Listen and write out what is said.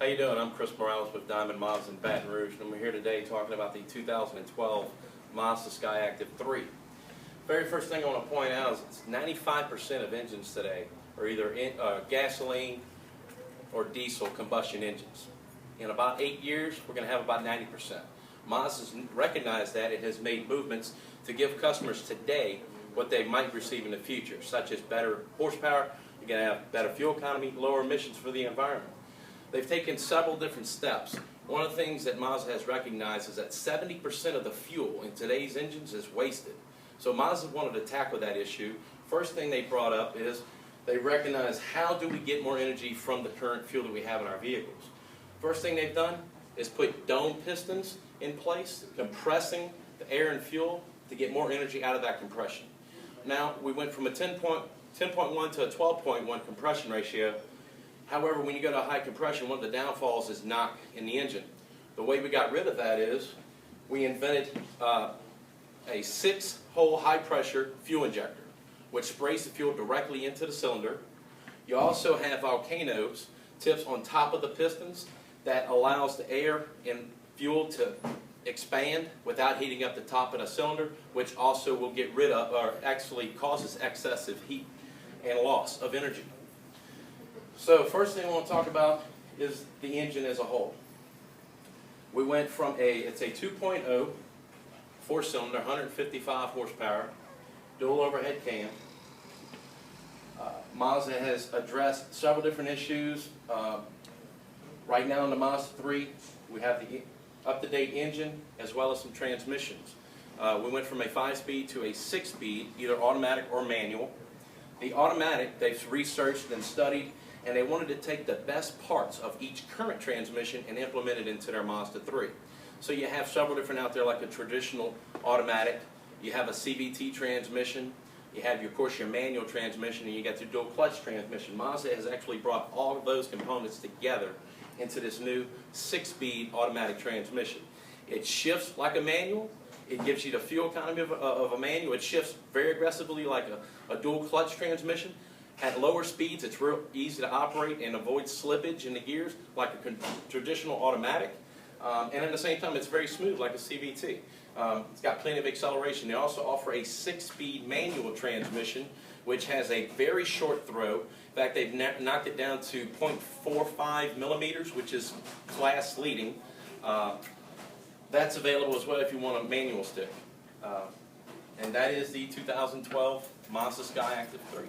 How you doing? I'm Chris Morales with Diamond Mazda in Baton Rouge, and we're here today talking about the 2012 Mazda SKYACTIV 3. Very first thing I want to point out is it's 95% of engines today are either gasoline or diesel combustion engines. In about 8 years, we're going to have about 90%. Mazda's recognized that. It has made movements to give customers today what they might receive in the future, such as better horsepower, you're going to have better fuel economy, lower emissions for the environment. They've taken several different steps. One of the things that Mazda has recognized is that 70% of the fuel in today's engines is wasted. So Mazda wanted to tackle that issue. First thing they brought up is they recognize how do we get more energy from the current fuel that we have in our vehicles. First thing they've done is put dome pistons in place, compressing the air and fuel to get more energy out of that compression. Now, we went from a 10.1 to a 12.1 compression ratio. However, when you go to high compression, one of the downfalls is knock in the engine. The way we got rid of that is we invented a 6-hole high-pressure fuel injector, which sprays the fuel directly into the cylinder. You also have volcano tips on top of the pistons that allows the air and fuel to expand without heating up the top of the cylinder, which also will get rid of, or actually causes excessive heat and loss of energy. So first thing I want to talk about is the engine as a whole. We went from it's a 2.0 4-cylinder, 155 horsepower, dual overhead cam. Mazda has addressed several different issues. Right now in the Mazda-3, we have the up-to-date engine as well as some transmissions. We went from a 5-speed to a 6-speed, either automatic or manual. The automatic, they've researched and studied, and they wanted to take the best parts of each current transmission and implement it into their Mazda-3. So you have several different out there, like a traditional automatic, you have a CVT transmission, you have, of course, your manual transmission, and you got your dual clutch transmission. Mazda has actually brought all of those components together into this new 6-speed automatic transmission. It shifts like a manual. It gives you the fuel economy of a manual. It shifts very aggressively like a dual clutch transmission. At lower speeds, it's real easy to operate and avoid slippage in the gears like a traditional automatic. And at the same time, it's very smooth like a CVT. It's got plenty of acceleration. They also offer a 6-speed manual transmission, which has a very short throw. In fact, they've knocked it down to 0.45 millimeters, which is class leading. That's available as well if you want a manual stick. And that is the 2012 Mazda SKYACTIV 3.